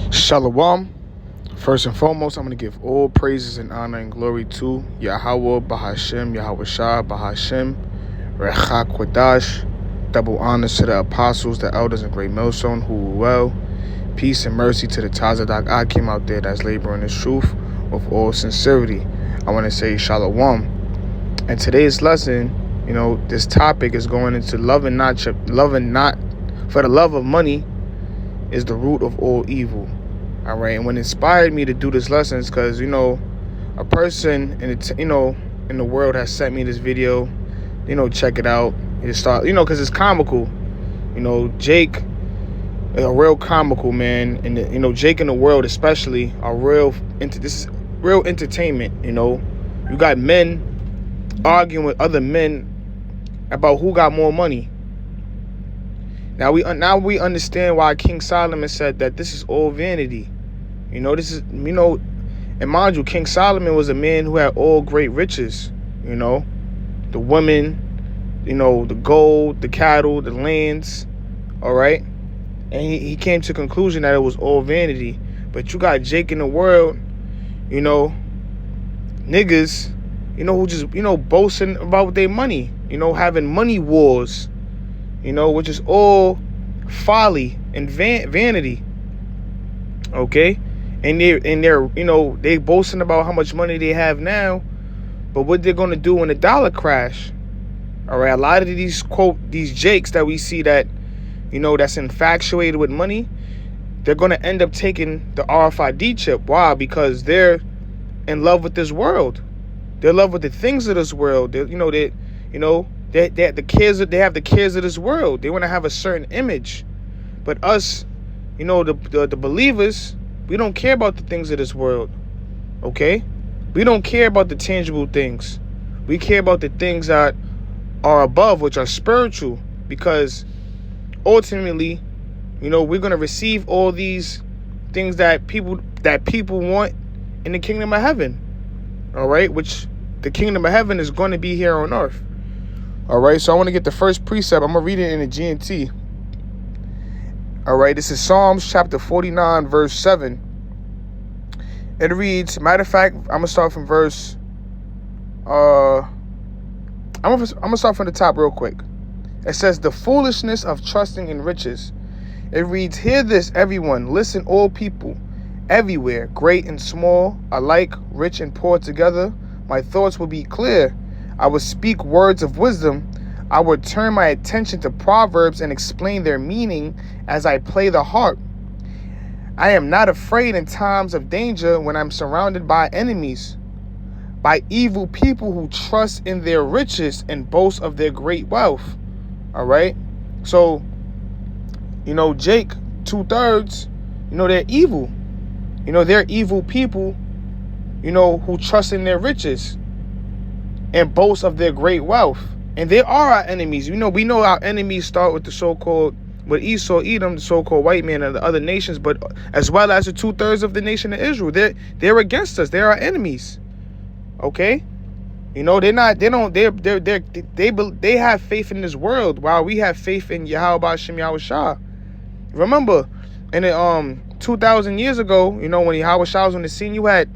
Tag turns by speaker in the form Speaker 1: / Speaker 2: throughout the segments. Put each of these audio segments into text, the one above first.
Speaker 1: Shalom. First and foremost, I'm going to give all praises and honor and glory to Yahweh, Bahashem, Yahweh Shah, Bahashem, Rechak Kwadash. Double honors to the apostles, the elders, and great millstone who were well. Peace and mercy to the Tazadak I came out there that's laboring this truth with all sincerity. I want to say Shalom. And today's lesson, this topic is going into loving not for the love of money is the root of all evil. All right, and what inspired me to do this lesson is because a person in the world has sent me this video. Check it out. Because it's comical. Jake is a real comical man, and Jake in the world especially are this is real entertainment. You got men arguing with other men about who got more money. Now we understand why King Solomon said that this is all vanity. And mind you, King Solomon was a man who had all great riches. The women, the gold, the cattle, the lands. All right, and he came to the conclusion that it was all vanity. But you got Jake in the world, niggas, who just boasting about their money. Having money wars. Which is all folly and vanity. Okay, and they're they boasting about how much money they have now, but what they're gonna do when the dollar crash? All right, a lot of these Jakes that we see that that's infatuated with money, they're gonna end up taking the RFID chip. Why? Because they're in love with this world. They're in love with the things of this world. They have the cares of this world. They want to have a certain image. But us, the believers, we don't care about the things of this world. Okay? We don't care about the tangible things. We care about the things that are above, which are spiritual. Because ultimately, we're going to receive all these things that people want in the kingdom of heaven. All right? Which the kingdom of heaven is going to be here on earth. All right, so I want to get the first precept. I'm going to read it in the GNT. All right, this is Psalms chapter 49, verse 7. It reads, matter of fact, I'm going to start from verse, I'm going to start from the top real quick. It says, the foolishness of trusting in riches. It reads, hear this, everyone, listen, all people, everywhere, great and small, alike, rich and poor together. My thoughts will be clear. I would speak words of wisdom. I would turn my attention to proverbs and explain their meaning as I play the harp. I am not afraid in times of danger when I'm surrounded by enemies, by evil people who trust in their riches and boast of their great wealth. All right. So, Jake, 2/3, they're evil. They're evil people, who trust in their riches and boast of their great wealth. And they are our enemies. We know our enemies start with the so-called, with Esau, Edom, the so-called white man and the other nations, but as well as the 2/3 of the nation of Israel. They're against us. They're our enemies. Okay? They have faith in this world while we have faith in Yahweh Hashem Yahweh Shah. Remember, in the 2,000 years ago, when Yahweh Shah was on the scene, you had,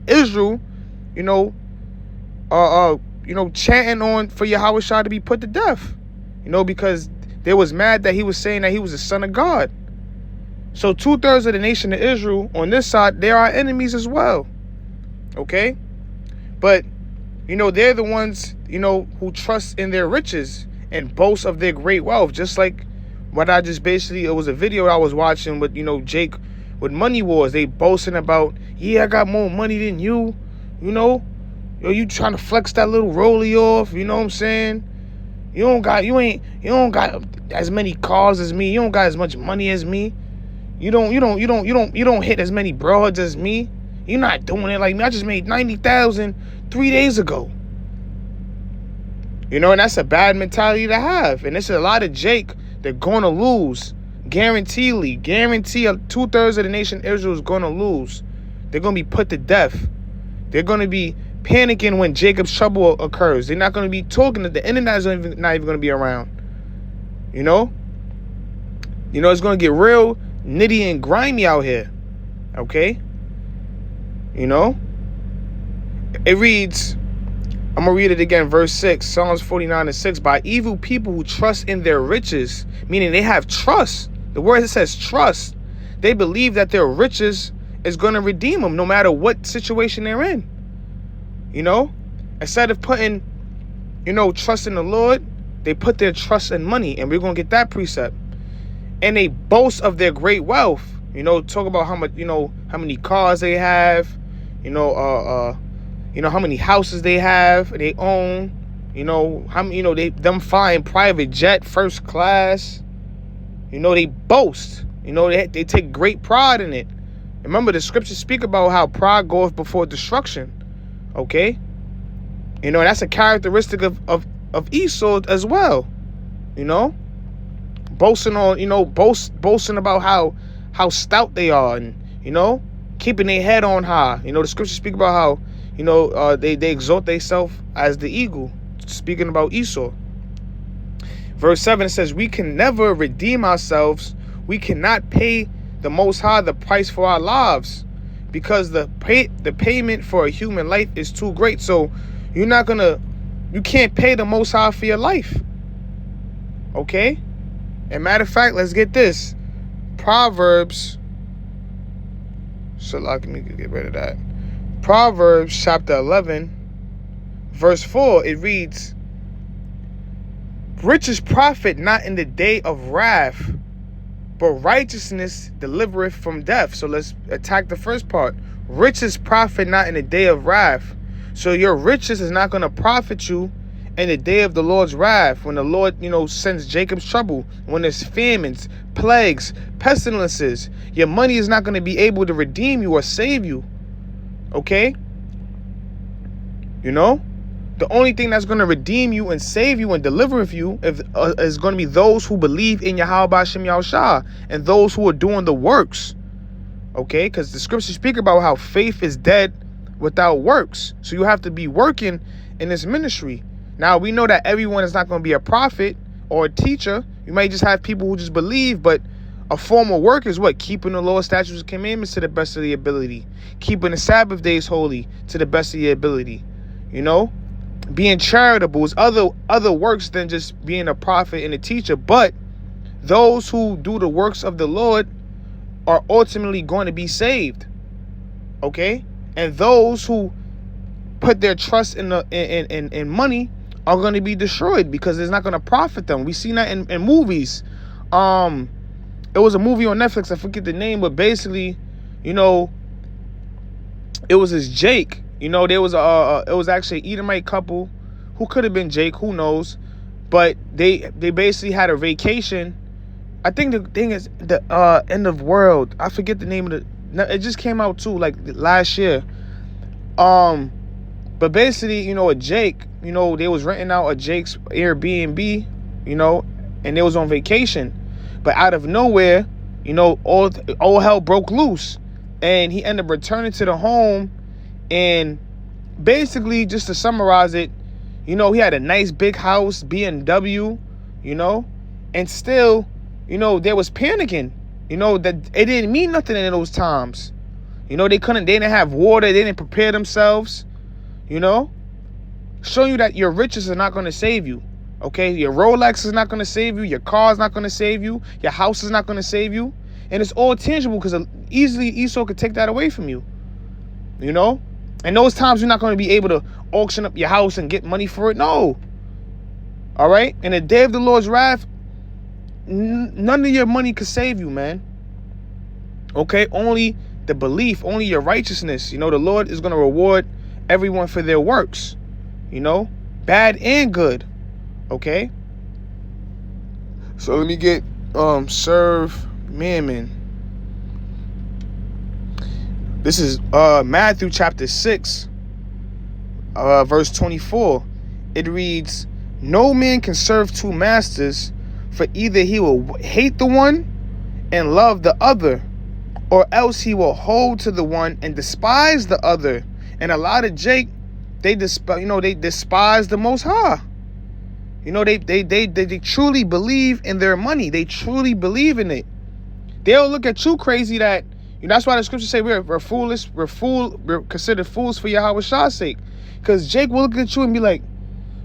Speaker 1: Israel, chanting on for Yahweh Shah to be put to death, because they was mad that he was saying that he was the son of God. So 2/3 of the nation of Israel on this side, they are our enemies as well. Okay? But, they're the ones, who trust in their riches and boast of their great wealth. Just like what I just it was a video I was watching with, Jake with Money Wars. They boasting about, I got more money than you, you trying to flex that little rollie off, you know what I'm saying? You don't got as many cars as me. You don't got as much money as me. You don't hit as many broads as me. You're not doing it like me. I just made 90,000 3 days ago. And that's a bad mentality to have. And there's a lot of Jake they're going to lose. Guarantee 2/3 of the nation of Israel is going to lose. They're going to be put to death. They're going to be panicking when Jacob's trouble occurs. They're not going to be talking. The internet is not even going to be around. It's going to get real nitty and grimy out here. Okay? You know? It reads, I'm going to read it again, verse 6, Psalms 49:6. By evil people who trust in their riches, meaning they have trust. The word says trust. They believe that their riches is going to redeem them no matter what situation they're in. You know? Instead of putting, trust in the Lord, they put their trust in money. And we're going to get that precept. And they boast of their great wealth. Talk about how much, how many cars they have, how many houses they have, they own, how many, them flying private jet, first class. They boast. They take great pride in it. Remember, the scriptures speak about how pride goeth before destruction. Okay? That's a characteristic of Esau as well. Boasting on, boasting about how stout they are, and keeping their head on high. The scriptures speak about how they exalt themselves as the eagle, speaking about Esau. Verse 7, it says, we can never redeem ourselves. We cannot pay the Most High the price for our lives, because the payment for a human life is too great. So you can't pay the Most High for your life. Okay? And matter of fact, let's get this. Proverbs. So let me get rid of that. Proverbs chapter 11, verse 4, it reads, riches profit not in the day of wrath, but righteousness delivereth from death. So let's attack the first part. Riches profit not in the day of wrath. So your riches is not going to profit you in the day of the Lord's wrath, when the Lord, sends Jacob's trouble, when there's famines, plagues, pestilences. Your money is not going to be able to redeem you or save you. Okay? The only thing that's going to redeem you and save you and deliver you is going to be those who believe in Yahweh Hashem Yahushua, and those who are doing the works. Okay? Because the scriptures speak about how faith is dead without works. So you have to be working in this ministry. Now, we know that everyone is not going to be a prophet or a teacher. You might just have people who just believe, but a form of work is what? Keeping the Lord's statutes and commandments to the best of the ability. Keeping the Sabbath days holy to the best of your ability. Being charitable is other works than just being a prophet and a teacher. But those who do the works of the Lord are ultimately going to be saved. Okay? And those who put their trust in money are going to be destroyed, because it's not going to profit them. We've seen that in movies. It was a movie on Netflix, I forget the name, but basically, it was this Jake. There was it was actually an Edomite couple who could have been Jake, who knows, but they basically had a vacation. I think the thing is the End of World. I forget the name of it just came out too, like last year. But basically, a Jake, they was renting out a Jake's Airbnb, and they was on vacation. But out of nowhere, all hell broke loose. And he ended up returning to the home. And basically, just to summarize it, he had a nice big house, BMW, and still, they was panicking, that it didn't mean nothing in those times. They didn't have water, they didn't prepare themselves, showing you that your riches are not going to save you. Okay, your Rolex is not going to save you, your car is not going to save you, your house is not going to save you, and it's all tangible, because easily Esau could take that away from you. And those times you're not going to be able to auction up your house and get money for it. No. All right? In the day of the Lord's wrath, none of your money could save you, man. Okay? Only the belief, only your righteousness. The Lord is going to reward everyone for their works. Bad and good. Okay? So let me get serve mammon. This is Matthew chapter 6, verse 24. It reads, no man can serve two masters, for either he will hate the one and love the other, or else he will hold to the one and despise the other. And a lot of Jake, they despise the Most High. They truly believe in their money. They truly believe in it. They'll look at you crazy that, That's why the scriptures say we're foolish, we're considered fools for Yahweh Shah's sake. Because Jake will look at you and be like,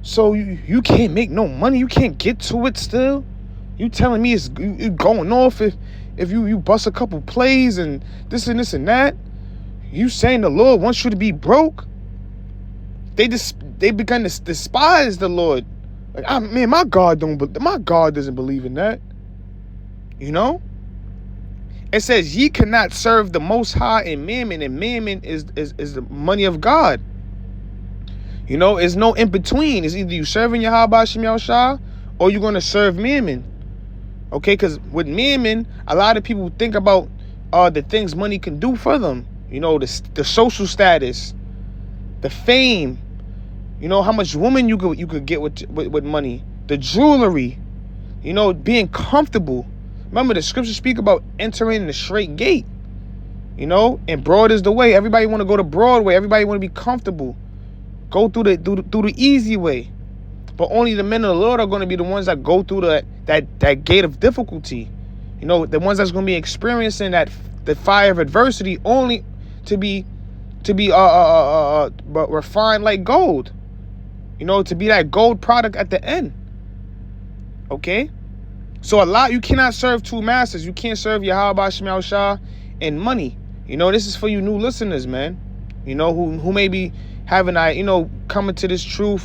Speaker 1: so you can't make no money, you can't get to it still? You telling me it's going off if you bust a couple plays and this and that? You saying the Lord wants you to be broke? They begun to despise the Lord. Like, man, my God doesn't believe in that. It says, ye cannot serve the Most High and mammon is the money of God. It's no in between. It's either you serving Yahweh Shem Yahushua or you're going to serve mammon. Okay, because with mammon, a lot of people think about the things money can do for them. The social status, the fame. How much woman you could get with money, the jewelry. Being comfortable. Remember, the scriptures speak about entering the straight gate. And broad is the way. Everybody want to go to Broadway. Everybody want to be comfortable. Go through the easy way. But only the men of the Lord are going to be the ones that go through that gate of difficulty. The ones that's going to be experiencing the fire of adversity only to be refined like gold. To be that gold product at the end. Okay? So you cannot serve two masters. You can't serve Yahweh Shem Yahushua and money. This is for you new listeners, man. Who may be having coming to this truth,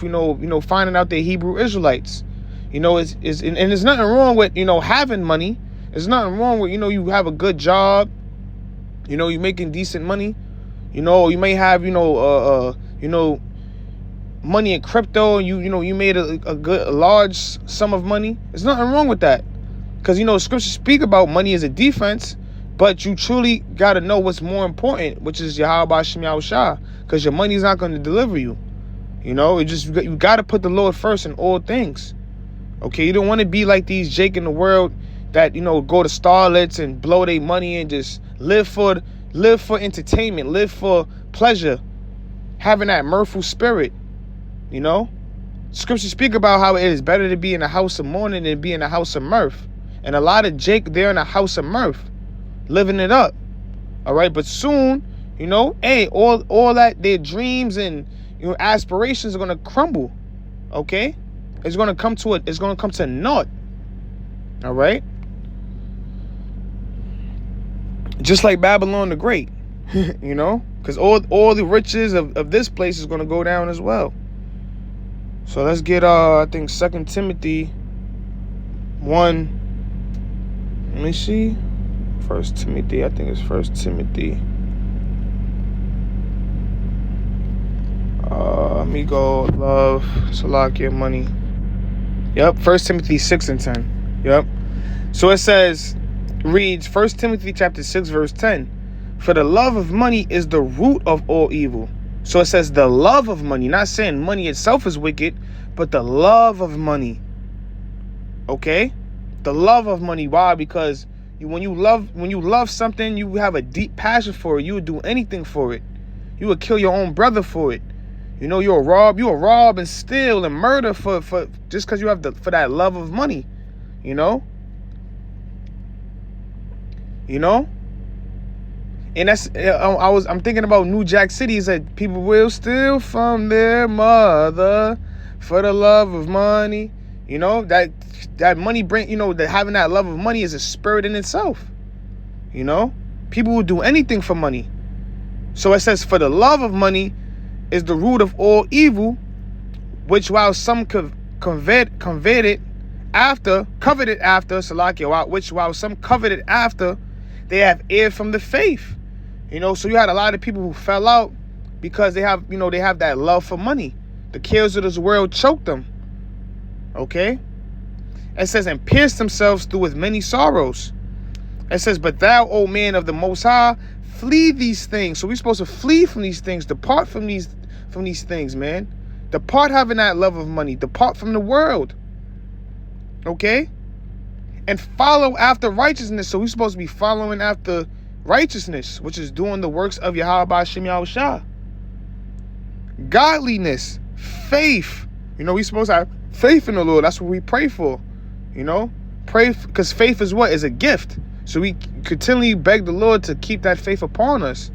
Speaker 1: finding out they're Hebrew Israelites. And there's nothing wrong with, having money. There's nothing wrong with, you have a good job. You're making decent money. You may have, money in crypto, and you made a large sum of money. There's nothing wrong with that, because scriptures speak about money as a defense, but you truly got to know what's more important, which is Yahweh Shem Yahushua, because your money is not going to deliver you. You got to put the Lord first in all things. Okay, you don't want to be like these Jake in the world that go to starlets and blow their money and just live for entertainment, live for pleasure, having that mirthful spirit. Scriptures speak about how it is better to be in a house of mourning than be in a house of mirth. And a lot of Jake, they're in a house of mirth, living it up. All right, but soon, all that their dreams and aspirations are gonna crumble. Okay, it's gonna come to naught. All right, just like Babylon the Great, because all the riches of this place is gonna go down as well. So let's get I think 2 Timothy 1. Let me see. 1 Timothy, I think it's 1 Timothy. Let me go. Love, Salakia, money. Yep, 1 Timothy 6 and 10. Yep. So it reads 1 Timothy chapter 6 verse 10. For the love of money is the root of all evil. So it says the love of money, not saying money itself is wicked, but the love of money. Okay? The love of money. Why? Because when you love something, you have a deep passion for it. You would do anything for it. You would kill your own brother for it. You'll rob and steal and murder for just because you have for that love of money. And I'm thinking about New Jack City. Is that people will steal from their mother for the love of money. That money bring, that having that love of money is a spirit in itself. People will do anything for money. So it says, for the love of money is the root of all evil, which while some coveted after, Salakia, which while some coveted after, they have erred from the faith. So you had a lot of people who fell out because they have that love for money. The cares of this world choked them. Okay? It says, and pierced themselves through with many sorrows. It says, but thou, O man of the Most High, flee these things. So we're supposed to flee from these things, depart from these things, man. Depart having that love of money. Depart from the world. Okay? And follow after righteousness. So we're supposed to be following after righteousness, which is doing the works of Yahweh Shem Yahushua. Godliness, faith. We're supposed to have faith in the Lord. That's what we pray for. Pray, because faith is what? Is a gift. So we continually beg the Lord to keep that faith upon us,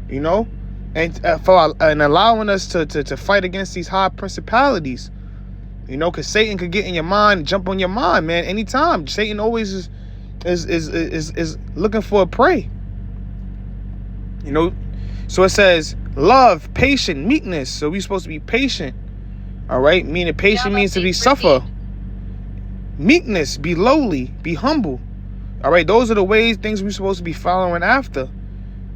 Speaker 1: you know, and and allowing us to fight against these high principalities, you know, because Satan could get in your mind, jump on your mind, man, anytime. Satan always is looking for a prey, you know. So it says love, patient, meekness. So we're supposed to be patient, all right? Meaning patient means to be suffer. Meekness, be lowly, be humble. All right, those are the things we're supposed to be following after.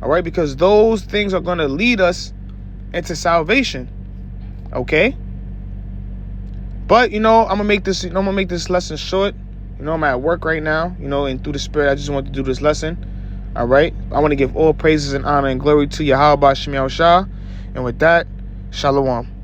Speaker 1: All right, because those things are going to lead us into salvation. Okay? But, you know, I'm going to make this lesson short. You know, I'm at work right now, you know, and through the Spirit, I just want to do this lesson. All right? I want to give all praises and honor and glory to Yahweh Shemiah Shah. And with that, Shalom.